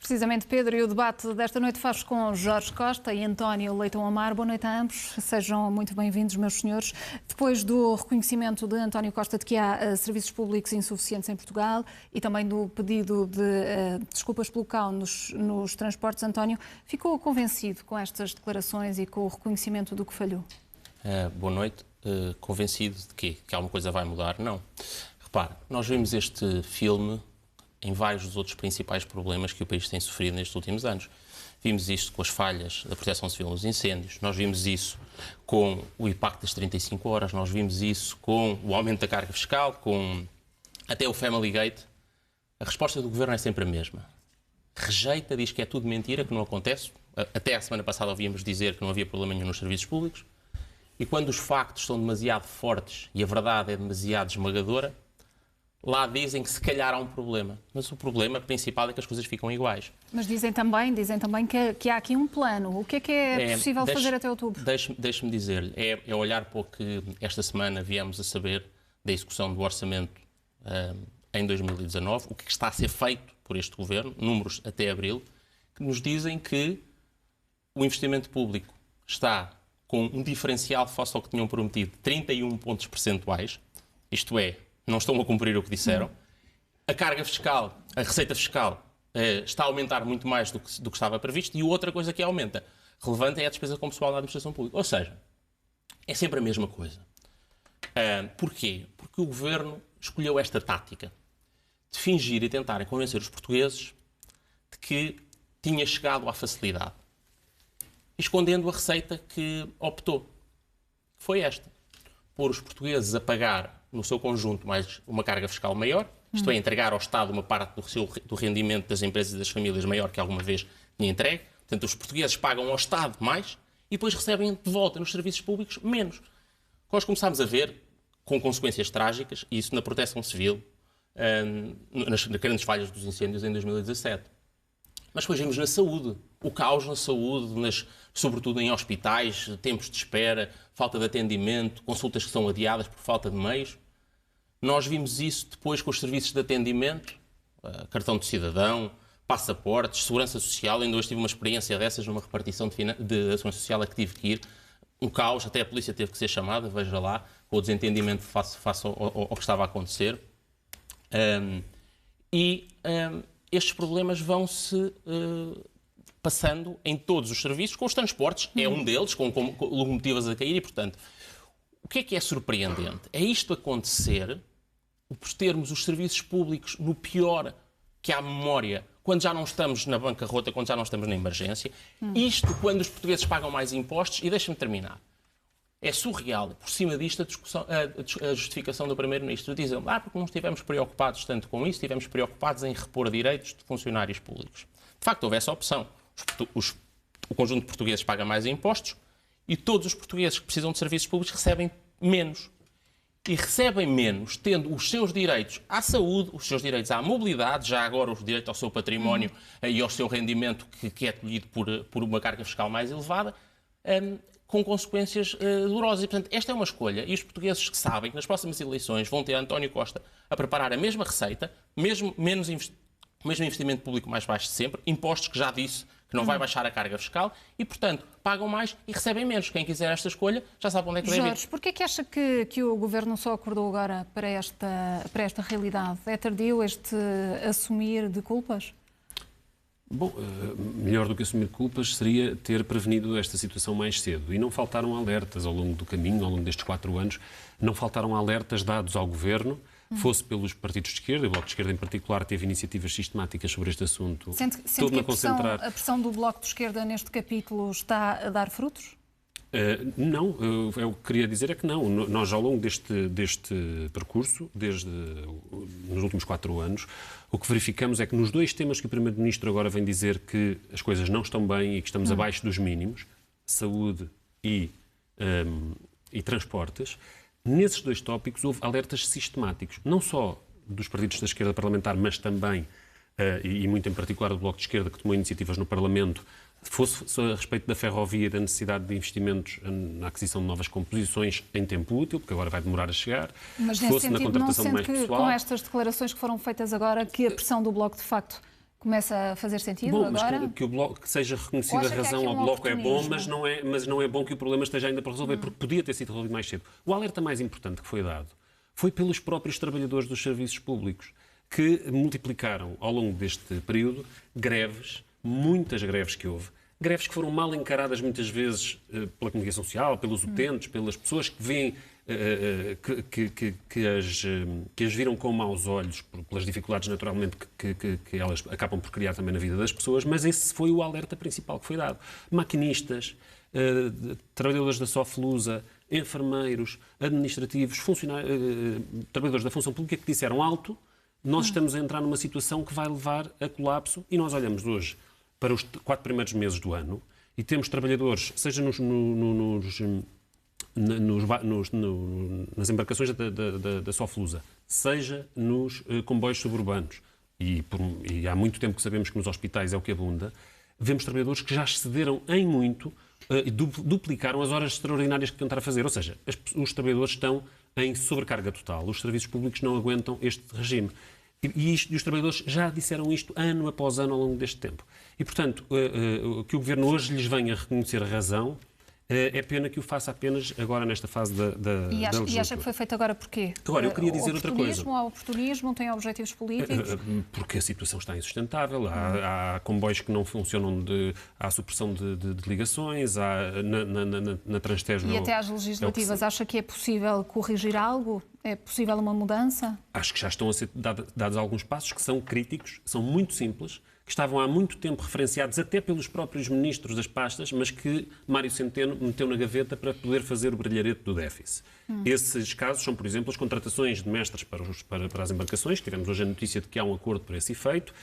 Precisamente, Pedro, e o debate desta noite faz com Jorge Costa e António Leitão Amar. Boa noite a ambos, sejam muito bem-vindos, meus senhores. Depois do reconhecimento de António Costa de que há serviços públicos insuficientes em Portugal e também do pedido de desculpas pelo caos nos transportes, António, ficou convencido com estas declarações e com o reconhecimento do que falhou? Boa noite. Convencido de quê? Que alguma coisa vai mudar? Não. Repare, nós vimos este filme em vários dos outros principais problemas que o país tem sofrido nestes últimos anos. Vimos isto com as falhas da Proteção Civil nos incêndios, nós vimos isso com o impacto das 35 horas, nós vimos isso com o aumento da carga fiscal, com até o Family Gate. A resposta do Governo é sempre a mesma. Rejeita, diz que é tudo mentira, que não acontece. Até a semana passada ouvíamos dizer que não havia problema nenhum nos serviços públicos. E quando os factos são demasiado fortes e a verdade é demasiado esmagadora, lá dizem que se calhar há um problema. Mas o problema principal é que as coisas ficam iguais. Mas dizem também que há aqui um plano. O que é possível fazer até outubro? Deixe-me dizer-lhe, é olhar para o que esta semana viemos a saber da execução do orçamento em 2019, o que está a ser feito por este Governo, números até abril, que nos dizem que o investimento público está com um diferencial face ao que tinham prometido de 31 pontos percentuais, isto é, não estão a cumprir o que disseram. A carga fiscal, a receita fiscal, está a aumentar muito mais do que estava previsto. E outra coisa que aumenta, relevante, é a despesa com pessoal da administração pública. Ou seja, é sempre a mesma coisa. Porquê? Porque o Governo escolheu esta tática de fingir e tentar convencer os portugueses de que tinha chegado à facilidade, escondendo a receita que optou. Foi esta. Pôr os portugueses a pagar no seu conjunto mais uma carga fiscal maior, isto é, entregar ao Estado uma parte do rendimento das empresas e das famílias maior que alguma vez tinha entregue. Portanto, os portugueses pagam ao Estado mais e depois recebem de volta nos serviços públicos menos. Nós começámos a ver, com consequências trágicas, e isso na proteção civil, nas grandes falhas dos incêndios em 2017. Mas depois vimos na saúde, o caos na saúde, sobretudo em hospitais, tempos de espera, falta de atendimento, consultas que são adiadas por falta de meios. Nós vimos isso depois com os serviços de atendimento, cartão de cidadão, passaportes, segurança social. Ainda hoje tive uma experiência dessas numa repartição de segurança social a que tive que ir. Um caos, até a polícia teve que ser chamada, veja lá, com o desentendimento face ao que estava a acontecer. Estes problemas vão-se passando em todos os serviços, com os transportes, é um deles, com locomotivas a cair e, portanto, o que é surpreendente? É isto acontecer, por termos os serviços públicos no pior que há memória, quando já não estamos na bancarrota, quando já não estamos na emergência, isto quando os portugueses pagam mais impostos, e deixa-me terminar. É surreal, por cima disto, a justificação do Primeiro-Ministro. Dizem, porque não estivemos preocupados tanto com isso, estivemos preocupados em repor direitos de funcionários públicos. De facto, houve essa opção. O conjunto de portugueses paga mais impostos e todos os portugueses que precisam de serviços públicos recebem menos. E recebem menos tendo os seus direitos à saúde, os seus direitos à mobilidade, já agora o direito ao seu património e ao seu rendimento que é tolhido por uma carga fiscal mais elevada, com consequências dolorosas. E, portanto, esta é uma escolha. E os portugueses que sabem que nas próximas eleições vão ter António Costa a preparar a mesma receita, mesmo investimento público mais baixo de sempre, impostos que já disse que não vai baixar a carga fiscal e, portanto, pagam mais e recebem menos. Quem quiser esta escolha já sabe onde é que deve ir. Jorge, porquê é que acha que o Governo só acordou agora para esta realidade? É tardio este assumir de culpas? Bom, melhor do que assumir culpas seria ter prevenido esta situação mais cedo. E não faltaram alertas ao longo do caminho, ao longo destes 4 anos, não faltaram alertas dados ao Governo, fosse pelos partidos de esquerda, e o Bloco de Esquerda em particular teve iniciativas sistemáticas sobre este assunto. Sente que a pressão do Bloco de Esquerda neste capítulo está a dar frutos? Não, eu queria dizer é que não. Nós, ao longo deste percurso, nos últimos 4 anos, o que verificamos é que nos 2 temas que o Primeiro-Ministro agora vem dizer que as coisas não estão bem e que estamos abaixo dos mínimos, saúde e transportes, nesses 2 tópicos houve alertas sistemáticos, não só dos partidos da esquerda parlamentar, mas também, e muito em particular do Bloco de Esquerda, que tomou iniciativas no Parlamento, fosse a respeito da ferrovia e da necessidade de investimentos na aquisição de novas composições em tempo útil, porque agora vai demorar a chegar, mas fosse na contratação de mais pessoal. Com estas declarações que foram feitas agora, que a pressão do Bloco, de facto, Começa a fazer sentido bom, agora? Mas que seja reconhecida a razão ao Bloco é bom, mas não é bom que o problema esteja ainda para resolver, porque podia ter sido resolvido mais cedo. O alerta mais importante que foi dado foi pelos próprios trabalhadores dos serviços públicos, que multiplicaram ao longo deste período greves, muitas greves que houve, greves que foram mal encaradas muitas vezes pela comunicação social, pelos utentes, pelas pessoas que veem que as viram com maus olhos pelas dificuldades naturalmente que elas acabam por criar também na vida das pessoas, mas esse foi o alerta principal que foi dado. Maquinistas, trabalhadores da Soflusa, enfermeiros, administrativos, trabalhadores da função pública que disseram alto, nós estamos a entrar numa situação que vai levar a colapso e nós olhamos hoje para os 4 primeiros meses do ano e temos trabalhadores, seja nas embarcações da Soflusa, seja nos comboios suburbanos, e há muito tempo que sabemos que nos hospitais é o que abunda, vemos trabalhadores que já excederam em muito e duplicaram as horas extraordinárias que tentaram fazer. Ou seja, os trabalhadores estão em sobrecarga total. Os serviços públicos não aguentam este regime. E os trabalhadores já disseram isto ano após ano ao longo deste tempo. E, portanto, que o Governo hoje lhes venha reconhecer a razão, é pena que o faça apenas agora nesta fase da legislatura. E acha que foi feito agora porquê? Agora, eu queria dizer outra coisa. Há oportunismo, tem objetivos políticos? Porque a situação está insustentável, há comboios que não funcionam, há supressão de ligações, na Transtejo... E até às legislativas, acha que é possível corrigir algo? É possível uma mudança? Acho que já estão a ser dados alguns passos que são críticos, são muito simples, que estavam há muito tempo referenciados até pelos próprios ministros das pastas, mas que Mário Centeno meteu na gaveta para poder fazer o brilharete do déficit. Esses casos são, por exemplo, as contratações de mestres para as embarcações. Tivemos hoje a notícia de que há um acordo para esse efeito.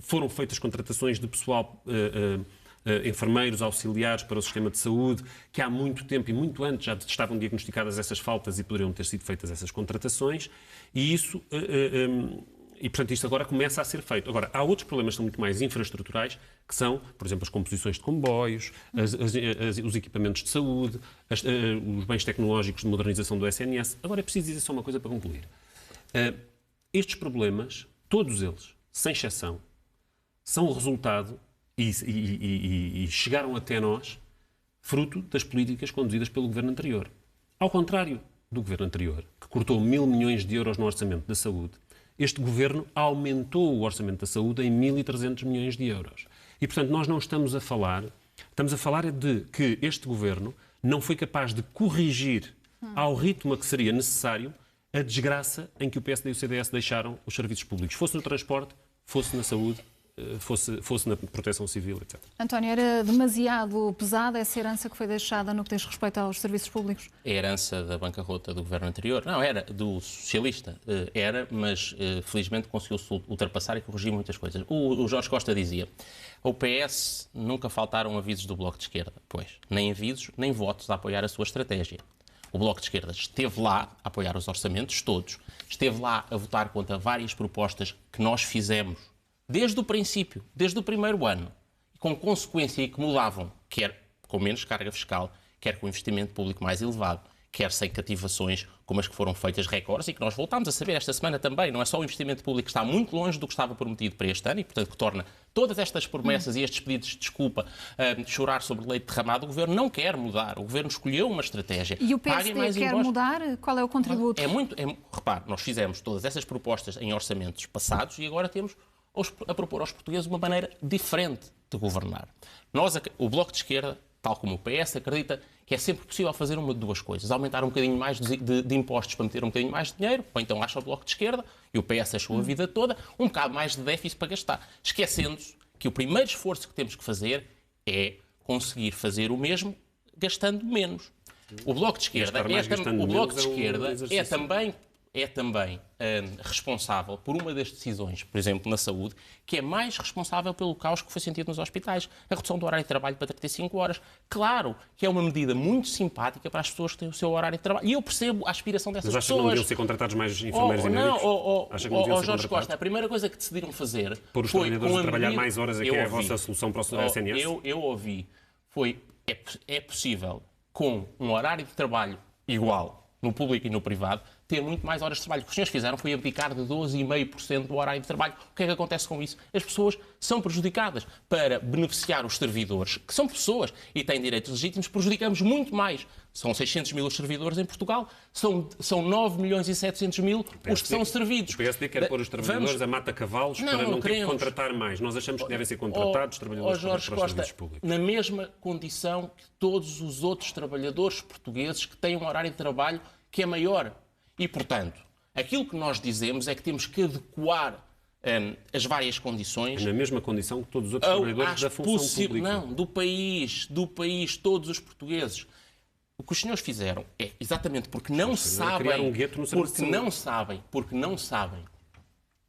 Foram feitas contratações de pessoal... enfermeiros, auxiliares para o sistema de saúde, que há muito tempo e muito antes já estavam diagnosticadas essas faltas e poderiam ter sido feitas essas contratações. E isso... E, portanto, isto agora começa a ser feito. Agora, há outros problemas que são muito mais infraestruturais, que são, por exemplo, as composições de comboios, os equipamentos de saúde, os bens tecnológicos de modernização do SNS. Agora, é preciso dizer só uma coisa para concluir. Estes problemas, todos eles, sem exceção, são o resultado e chegaram até nós fruto das políticas conduzidas pelo governo anterior. Ao contrário do governo anterior, que cortou 1.000 milhões de euros no orçamento da saúde, este governo aumentou o orçamento da saúde em 1.300 milhões de euros. E, portanto, nós não estamos a falar de que este governo não foi capaz de corrigir ao ritmo a que seria necessário a desgraça em que o PSD e o CDS deixaram os serviços públicos. Fosse no transporte, fosse na saúde, fosse na proteção civil, etc. António, era demasiado pesada essa herança que foi deixada no que diz respeito aos serviços públicos? É a herança da bancarrota do governo anterior? Não, era do socialista. Era, mas felizmente conseguiu-se ultrapassar e corrigir muitas coisas. O Jorge Costa dizia: o PS nunca faltaram avisos do Bloco de Esquerda. Pois, nem avisos, nem votos a apoiar a sua estratégia. O Bloco de Esquerda esteve lá a apoiar os orçamentos todos, esteve lá a votar contra várias propostas que nós fizemos desde o princípio, desde o primeiro ano, com consequência e que mudavam, quer com menos carga fiscal, quer com investimento público mais elevado, quer sem cativações como as que foram feitas recordes e que nós voltámos a saber esta semana também. Não é só o investimento público que está muito longe do que estava prometido para este ano e, portanto, que torna todas estas promessas e estes pedidos de desculpa chorar sobre leite derramado. O Governo não quer mudar. O Governo escolheu uma estratégia. E o PSD quer mudar? Qual é o contributo? Repare, nós fizemos todas essas propostas em orçamentos passados e agora temos a propor aos portugueses uma maneira diferente de governar. O Bloco de Esquerda, tal como o PS, acredita que é sempre possível fazer uma de duas coisas. Aumentar um bocadinho mais de impostos para meter um bocadinho mais de dinheiro, ou então acha o Bloco de Esquerda, e o PS achou a vida toda, um bocado mais de déficit para gastar. Esquecendo-se que o primeiro esforço que temos que fazer é conseguir fazer o mesmo gastando menos. O Bloco de Esquerda é também responsável por uma das decisões, por exemplo, na saúde, que é mais responsável pelo caos que foi sentido nos hospitais. A redução do horário de trabalho para 35 horas. Claro que é uma medida muito simpática para as pessoas que têm o seu horário de trabalho. E eu percebo a aspiração dessas pessoas. Mas acha que não deviam ser contratados mais enfermeiros e médicos? Jorge Costa, a primeira coisa que decidiram fazer por os trabalhadores a trabalhar mais horas é que é a vossa solução para o SNS? Eu ouvi. É possível, com um horário de trabalho igual no público e no privado, ter muito mais horas de trabalho. O que os senhores fizeram foi abdicar de 12,5% do horário de trabalho. O que é que acontece com isso? As pessoas são prejudicadas. Para beneficiar os servidores, que são pessoas e têm direitos legítimos, prejudicamos muito mais. São 600 mil os servidores em Portugal, são 9 milhões e 700 mil os que são servidos. O PSD quer pôr os trabalhadores a mata-cavalos para não ter que contratar mais. Nós achamos que devem ser contratados trabalhadores para os serviços públicos. Na mesma condição que todos os outros trabalhadores portugueses que têm um horário de trabalho que é maior. E, portanto, aquilo que nós dizemos é que temos que adequar as várias condições... Na mesma condição que todos os outros trabalhadores da função pública. Não, do país, todos os portugueses. O que os senhores fizeram é, exatamente porque não sabem... criar um gueto no serviço de saúde. Porque não sabem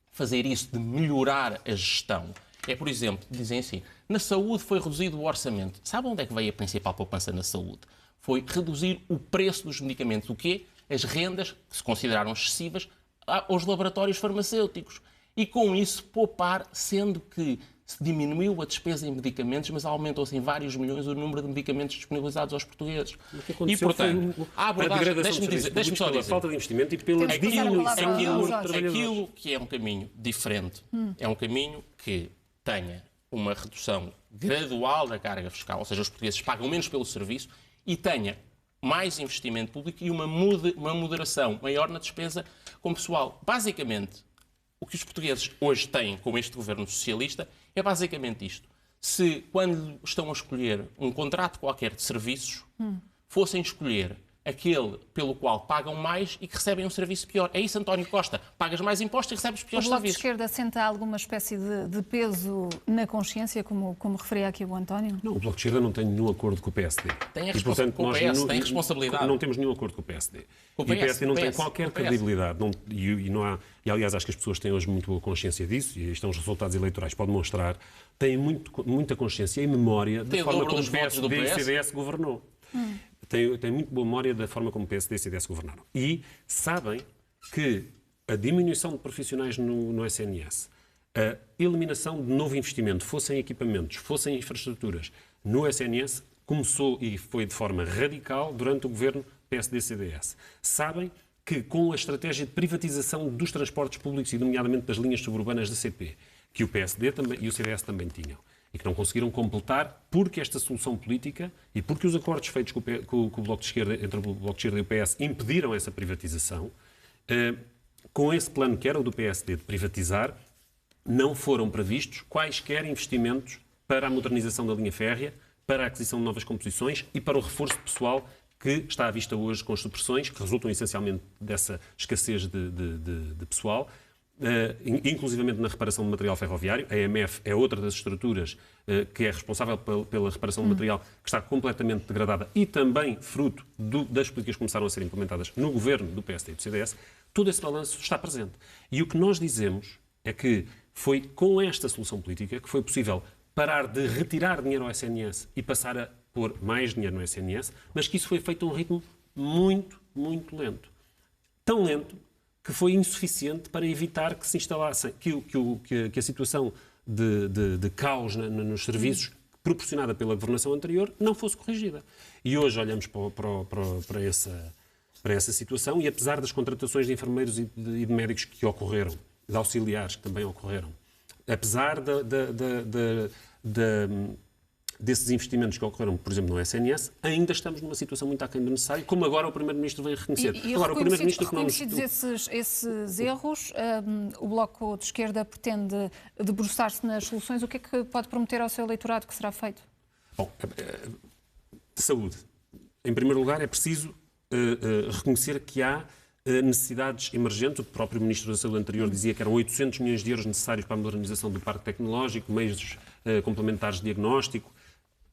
fazer isso de melhorar a gestão. É, por exemplo, dizem assim, na saúde foi reduzido o orçamento. Sabe onde é que veio a principal poupança na saúde? Foi reduzir o preço dos medicamentos. O quê? As rendas, que se consideraram excessivas, aos laboratórios farmacêuticos. E com isso poupar, sendo que se diminuiu a despesa em medicamentos, mas aumentou-se em vários milhões o número de medicamentos disponibilizados aos portugueses. E, portanto, a abordagem, deixe-me só dizer, falta de investimento e pela diminuição aquilo que é um caminho diferente, é um caminho que tenha uma redução gradual da carga fiscal, ou seja, os portugueses pagam menos pelo serviço e tenha mais investimento público e uma moderação maior na despesa com pessoal. Basicamente, o que os portugueses hoje têm com este governo socialista é basicamente isto. Se, quando estão a escolher um contrato qualquer de serviços, fossem escolher aquele pelo qual pagam mais e que recebem um serviço pior. É isso, António Costa. Pagas mais impostos e recebes piores serviços. O Bloco de serviços. Esquerda senta alguma espécie de peso na consciência, como referia aqui o António? Não, o Bloco de Esquerda não tem nenhum acordo com o PSD. Tem responsabilidade. Não temos nenhum acordo com o PSD. E o PSD não tem qualquer credibilidade. E, aliás, acho que as pessoas têm hoje muito boa consciência disso, e estão os resultados eleitorais podem mostrar, têm muita consciência e memória da forma como o PSD e o CDS governou. Tem muito boa memória da forma como o PSD e o CDS governaram. E sabem que a diminuição de profissionais no SNS, a eliminação de novo investimento, fossem equipamentos, fossem infraestruturas, no SNS, começou e foi de forma radical durante o governo PSD-CDS. Sabem que com a estratégia de privatização dos transportes públicos e, nomeadamente, das linhas suburbanas da CP, que o PSD e o CDS também tinham, e que não conseguiram completar porque esta solução política e porque os acordos feitos com o Bloco de Esquerda, entre o Bloco de Esquerda e o PS, impediram essa privatização, com esse plano que era o do PSD de privatizar, não foram previstos quaisquer investimentos para a modernização da linha férrea, para a aquisição de novas composições e para o reforço pessoal que está à vista hoje com as supressões, que resultam essencialmente dessa escassez de pessoal, inclusivamente na reparação de material ferroviário. A EMF é outra das estruturas que é responsável pela reparação de material que está completamente degradada e também fruto das políticas que começaram a ser implementadas no governo do PSD e do CDS. Todo esse balanço está presente. E o que nós dizemos é que foi com esta solução política que foi possível parar de retirar dinheiro ao SNS e passar a pôr mais dinheiro no SNS, mas que isso foi feito a um ritmo muito, muito lento. Tão lento que foi insuficiente para evitar que se instalassem, que a situação de caos nos serviços proporcionada pela governação anterior não fosse corrigida. E hoje olhamos para essa situação e, apesar das contratações de enfermeiros e de médicos que ocorreram, de auxiliares que também ocorreram, apesar desses investimentos que ocorreram, por exemplo, no SNS, ainda estamos numa situação muito aquém do necessário, como agora o Primeiro-Ministro vem reconhecer. Agora, o Primeiro-Ministro esses erros, o Bloco de Esquerda pretende debruçar-se nas soluções. O que é que pode prometer ao seu eleitorado que será feito? Bom, saúde. Em primeiro lugar, é preciso reconhecer que há necessidades emergentes. O próprio Ministro da Saúde anterior dizia que eram 800 milhões de euros necessários para a modernização do parque tecnológico, meios complementares de diagnóstico.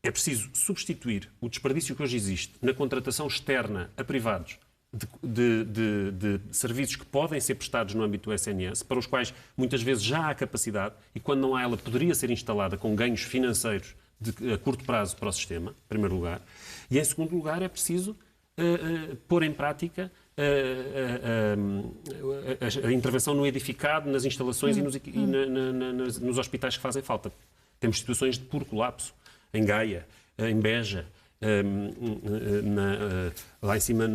É preciso substituir o desperdício que hoje existe na contratação externa a privados de serviços que podem ser prestados no âmbito do SNS, para os quais muitas vezes já há capacidade e, quando não há, ela poderia ser instalada com ganhos financeiros a curto prazo para o sistema, em primeiro lugar. E, em segundo lugar, é preciso pôr em prática a intervenção no edificado, nas instalações e nos hospitais que fazem falta. Temos situações de puro colapso em Gaia, em Beja, lá em cima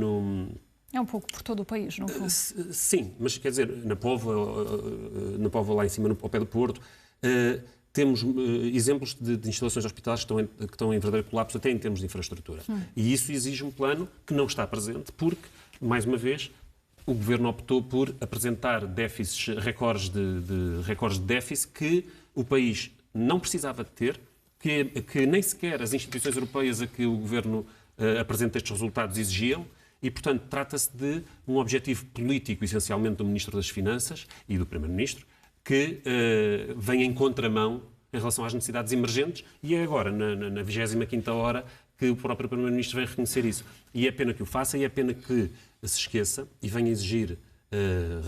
É um pouco por todo o país, não fundo? Sim, mas quer dizer, na Póvoa lá em cima, ao pé do Porto, temos exemplos de instalações hospitalares que estão em verdadeiro colapso, até em termos de infraestrutura. E isso exige um plano que não está presente, porque, mais uma vez, o Governo optou por apresentar recordes de déficit que o país não precisava de ter, que nem sequer as instituições europeias a que o Governo apresenta estes resultados exigiam, e, portanto, trata-se de um objetivo político, essencialmente do Ministro das Finanças e do Primeiro-Ministro, que vem em contramão em relação às necessidades emergentes, e é agora, na 25ª hora, que o próprio Primeiro-Ministro vem reconhecer isso. E é pena que o faça, e é pena que se esqueça e venha exigir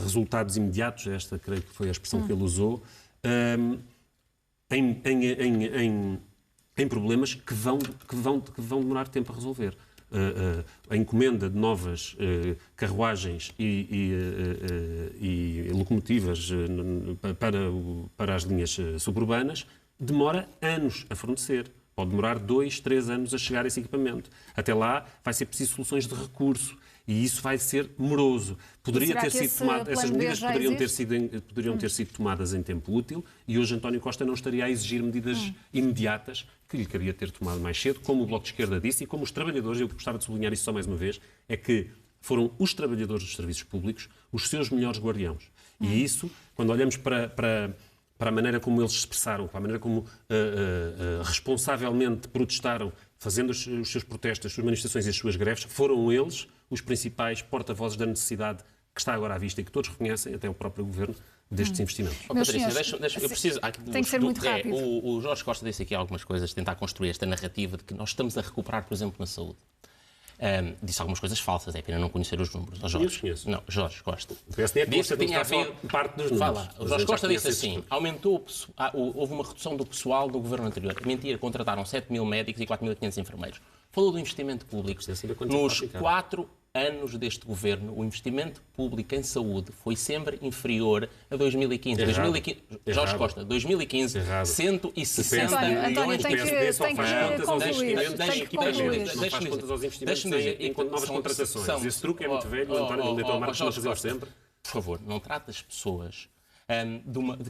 resultados imediatos, esta creio que foi a expressão que ele usou, em problemas que vão demorar tempo a resolver. A encomenda de novas carruagens e locomotivas para as linhas suburbanas demora anos a fornecer. Pode demorar 2, 3 anos a chegar a esse equipamento. Até lá vai ser preciso soluções de recurso e isso vai ser moroso. Poderia ter sido tomado, essas medidas poderiam ter sido tomadas em tempo útil e hoje António Costa não estaria a exigir medidas imediatas que lhe queria ter tomado mais cedo, como o Bloco de Esquerda disse e como os trabalhadores, eu gostava de sublinhar isso só mais uma vez, é que foram os trabalhadores dos serviços públicos os seus melhores guardiãos. E isso, quando olhamos para a maneira como eles se expressaram, para a maneira como responsavelmente protestaram, fazendo os seus protestos, as suas manifestações e as suas greves, foram eles os principais porta-vozes da necessidade que está agora à vista e que todos reconhecem, até o próprio Governo, destes investimentos. Patrícia, eu preciso... Tem que ser muito rápido. O Jorge Costa disse aqui algumas coisas, tentar construir esta narrativa de que nós estamos a recuperar, por exemplo, na saúde. Disse algumas coisas falsas, é pena não conhecer os números. Eu os conheço. Não, Jorge Costa. O PSD disse que tinha havido parte dos números. Vai lá. O Jorge Costa disse assim, houve uma redução do pessoal do governo anterior. Mentira, contrataram 7 mil médicos e 4.500 enfermeiros. Falou do investimento público. Nos 4 anos deste governo, o investimento público em saúde foi sempre inferior a 2015. Jorge Costa, 2015, 160 milhões de euros. Não faz contas aos investimentos enquanto novas contratações. Esse truque é muito velho, o António Leitão Marques não fazia sempre. Por favor, não trate as pessoas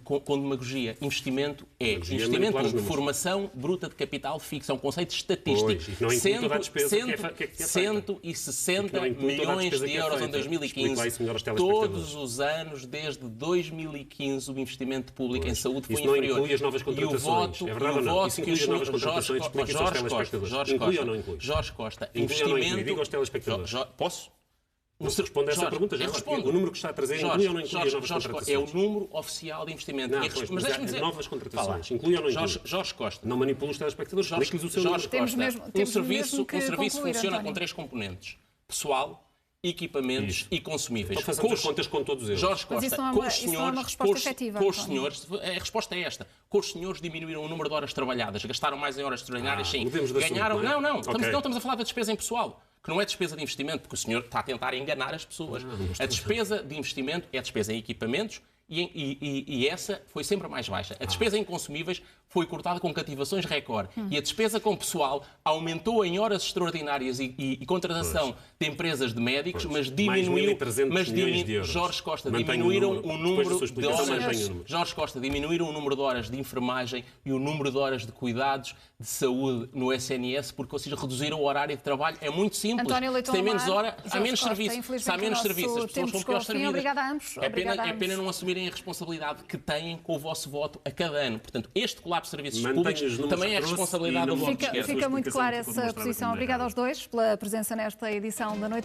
com demagogia. Investimento é investimento em formação bruta de capital fixo. É um conceito estatístico. 160 milhões de euros em 2015. Todos os anos, desde 2015, o investimento público em saúde foi inferior. Isso não inclui as novas contratações. É verdade ou não? Isso inclui as novas contratações. Explique aos telespectadores. Inclui ou não inclui? Jorge Costa, investimento... Diga aos telespectadores. Posso? Não se responde a essa pergunta, já respondo. O número que está a trazer inclui ou não inclui as novas contratações? É o número oficial de investimento. Não, mas deixe-me dizer... Novas contratações. Inclui ou não inclui? Jorge Costa. Não manipula os telespectadores. Explique-lhes o seu número. Um serviço funciona com 3 componentes. Pessoal, equipamentos e consumíveis. Então fazemos as contas com todos eles. Jorge Costa, com os senhores, a resposta é esta. Com os senhores diminuíram o número de horas trabalhadas, gastaram mais em horas extraordinárias, sim. Ganharam... Não, estamos a falar da despesa em pessoal. Que não é despesa de investimento, porque o senhor está a tentar enganar as pessoas. A despesa de investimento é a despesa em equipamentos e essa foi sempre a mais baixa. A despesa em consumíveis foi cortada com cativações recorde. E a despesa com pessoal aumentou em horas extraordinárias e contratação de empresas de médicos, mas diminuiu... Jorge Costa, diminuíram o número de horas... Jorge Costa, diminuíram o número de horas de enfermagem e o número de horas de cuidados de saúde no SNS, porque, ou seja, reduziram o horário de trabalho. É muito simples. Se tem menos hora, há menos serviço. Se há menos serviço, as pessoas são piores servidas. Obrigada a ambos. É pena não assumirem a responsabilidade que têm com o vosso voto a cada ano. Portanto, este colapso de serviços públicos também é responsabilidade do Bloco de Esquerda. Fica muito clara essa posição. Obrigada aos dois pela presença nesta edição da Noite.